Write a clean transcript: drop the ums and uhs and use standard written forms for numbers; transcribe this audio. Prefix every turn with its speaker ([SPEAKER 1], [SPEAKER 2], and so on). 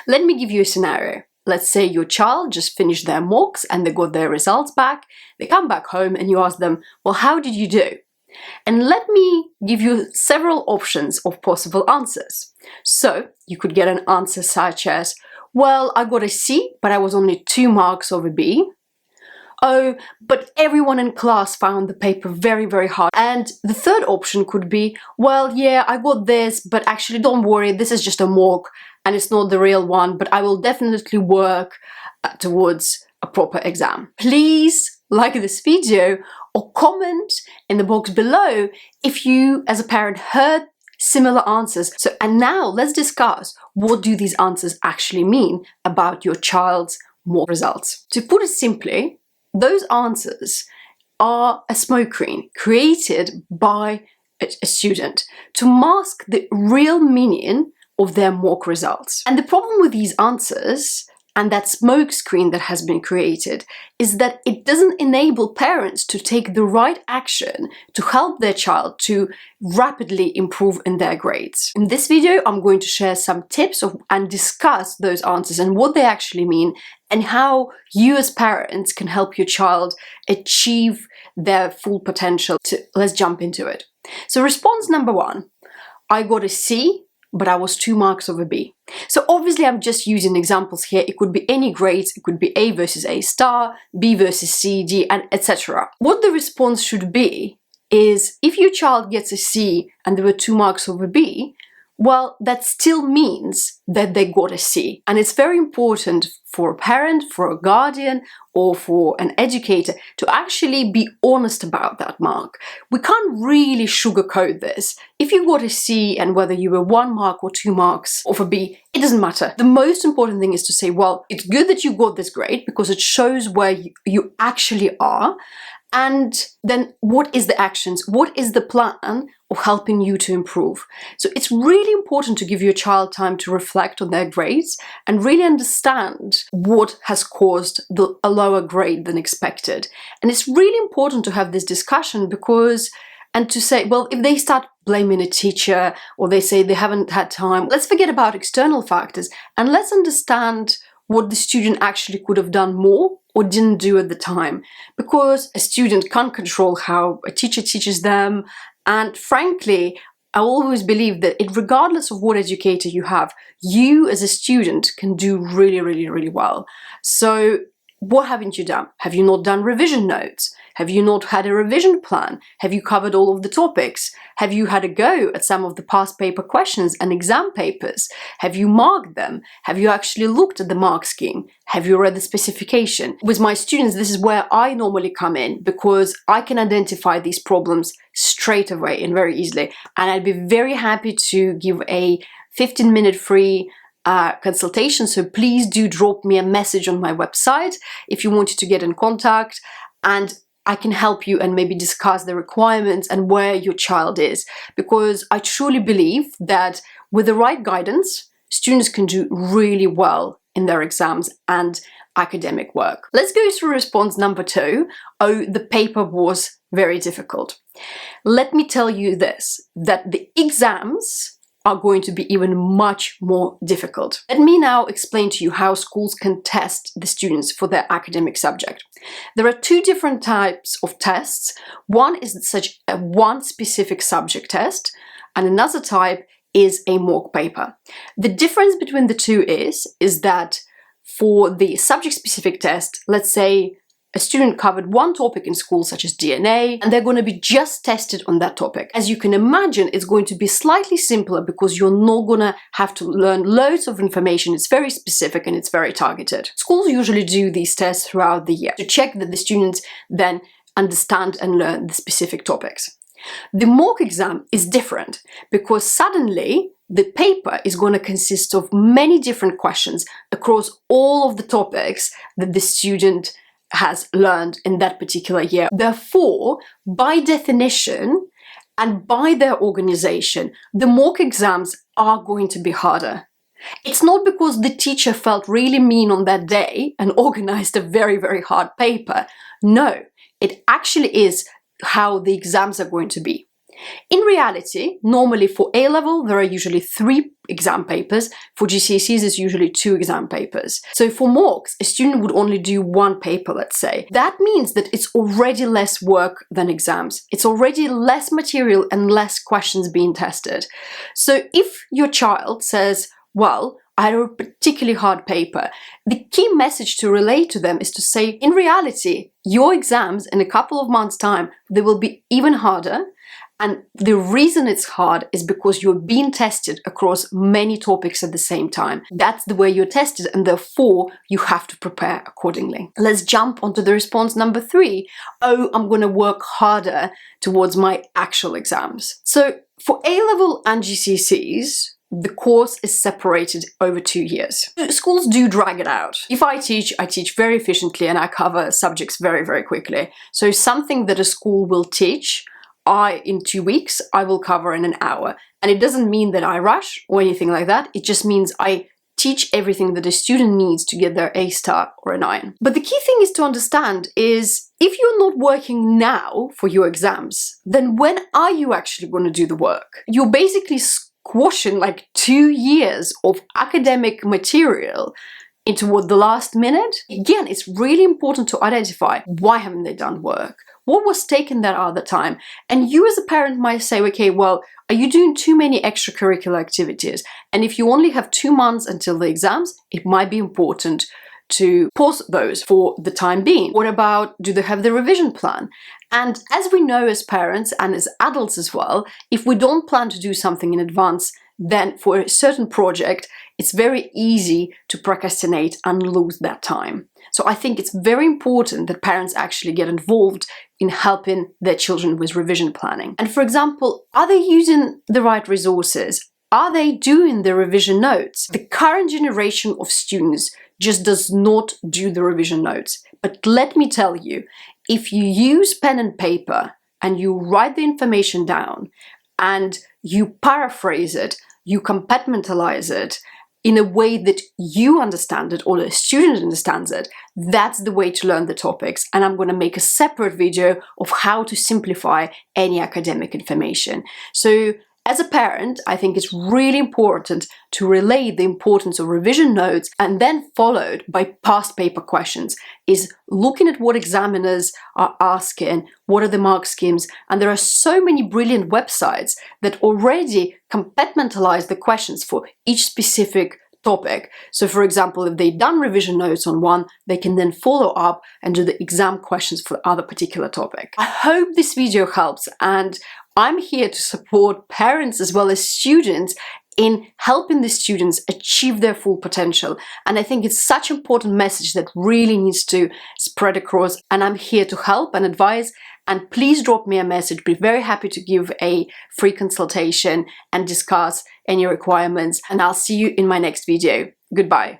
[SPEAKER 1] Let me give you a scenario. Let's say your child just finished their mocks and they got their results back. They come back home and you ask them, well, how did you do? And let me give you several options of possible answers. So you could get an answer such as, well, I got a C, but I was only 2 marks over B. Oh, but everyone in class found the paper very, very hard. And the third option could be, well, yeah, I got this, but actually don't worry, this is just a mock and it's not the real one, but I will definitely work towards a proper exam. Please like this video or comment in the box below if you, as a parent, heard similar answers. And now let's discuss what do these answers actually mean about your child's mock results. To put it simply, those answers are a smoke screen created by a student to mask the real meaning of their mock results. And the problem with these answers and that smoke screen that has been created is that it doesn't enable parents to take the right action to help their child to rapidly improve in their grades. In this video, I'm going to share some tips and discuss those answers and what they actually mean and how you as parents can help your child achieve their full potential. Let's jump into it. So response number 1, I got a C, but I was 2 marks over B. So obviously I'm just using examples here. It could be any grades, it could be A versus A star, B versus C, D, and etc. What the response should be is if your child gets a C and there were 2 marks over B, well, that still means that they got a C. And it's very important for a parent, for a guardian, or for an educator to actually be honest about that mark. We can't really sugarcoat this. If you got a C and whether you were 1 mark or 2 marks over B, it doesn't matter. The most important thing is to say, well, it's good that you got this grade because it shows where you actually are. And then what is the actions? What is the plan of helping you to improve? So it's really important to give your child time to reflect on their grades and really understand what has caused a lower grade than expected. And it's really important to have this discussion and to say, well, if they start blaming a teacher or they say they haven't had time, let's forget about external factors and let's understand what the student actually could have done more or didn't do at the time, because a student can't control how a teacher teaches them. And frankly, I always believe that regardless of what educator you have, you as a student can do really, really, really well. So what haven't you done? Have you not done revision notes? Have you not had a revision plan? Have you covered all of the topics? Have you had a go at some of the past paper questions and exam papers? Have you marked them? Have you actually looked at the mark scheme? Have you read the specification? With my students, this is where I normally come in because I can identify these problems straight away and very easily. And I'd be very happy to give a 15-minute free consultation. So please do drop me a message on my website if you wanted to get in contact, and I can help you and maybe discuss the requirements and where your child is, because I truly believe that with the right guidance, students can do really well in their exams and academic work. Let's go through response number 2. Oh, the paper was very difficult. Let me tell you this, that the exams are going to be even much more difficult. Let me now explain to you how schools can test the students for their academic subject. There are 2 different types of tests. One is one specific subject test, and another type is a mock paper. The difference between the 2 is that for the subject-specific test, let's say a student covered one topic in school, such as DNA, and they're going to be just tested on that topic. As you can imagine, it's going to be slightly simpler because you're not going to have to learn loads of information. It's very specific and it's very targeted. Schools usually do these tests throughout the year to check that the students then understand and learn the specific topics. The mock exam is different because suddenly the paper is going to consist of many different questions across all of the topics that the student has learned in that particular year. Therefore, by definition and by their organization, the mock exams are going to be harder. It's not because the teacher felt really mean on that day and organized a very, very hard paper. No, it actually is how the exams are going to be. In reality, normally for A-level, there are usually 3 exam papers. For GCSEs, it's usually 2 exam papers. So for mocks, a student would only do 1 paper, let's say. That means that it's already less work than exams. It's already less material and less questions being tested. So if your child says, well, I had a particularly hard paper, the key message to relay to them is to say, in reality, your exams in a couple of months' time, they will be even harder. And the reason it's hard is because you're being tested across many topics at the same time. That's the way you're tested, and therefore you have to prepare accordingly. Let's jump onto the response number 3. Oh, I'm going to work harder towards my actual exams. So for A-level and GCSEs, the course is separated over 2 years. Schools do drag it out. If I teach very efficiently and I cover subjects very, very quickly. So something that a school will teach, in 2 weeks, I will cover in an hour. And it doesn't mean that I rush or anything like that. It just means I teach everything that a student needs to get their A star or a 9. But the key thing is to understand is, if you're not working now for your exams, then when are you actually going to do the work? You're basically squashing like 2 years of academic material into the last minute. Again, it's really important to identify, why haven't they done work? What was taken that other time? And you as a parent might say, okay, well, are you doing too many extracurricular activities? And if you only have 2 months until the exams, it might be important to pause those for the time being. What about, do they have the revision plan? And as we know as parents and as adults as well, if we don't plan to do something in advance, then for a certain project, it's very easy to procrastinate and lose that time. So I think it's very important that parents actually get involved in helping their children with revision planning. And for example, are they using the right resources? Are they doing the revision notes? The current generation of students just does not do the revision notes. But let me tell you, if you use pen and paper and you write the information down and you paraphrase it, you compartmentalize it in a way that you understand it or the student understands it, that's the way to learn the topics. And I'm going to make a separate video of how to simplify any academic information. So as a parent, I think it's really important to relay the importance of revision notes, and then followed by past paper questions, is looking at what examiners are asking, what are the mark schemes, and there are so many brilliant websites that already compartmentalize the questions for each specific topic. So for example, if they've done revision notes on one, they can then follow up and do the exam questions for the other particular topic. I hope this video helps, and I'm here to support parents as well as students in helping the students achieve their full potential. And I think it's such an important message that really needs to spread across, and I'm here to help and advise. And please drop me a message. Be very happy to give a free consultation and discuss any requirements. And I'll see you in my next video. Goodbye.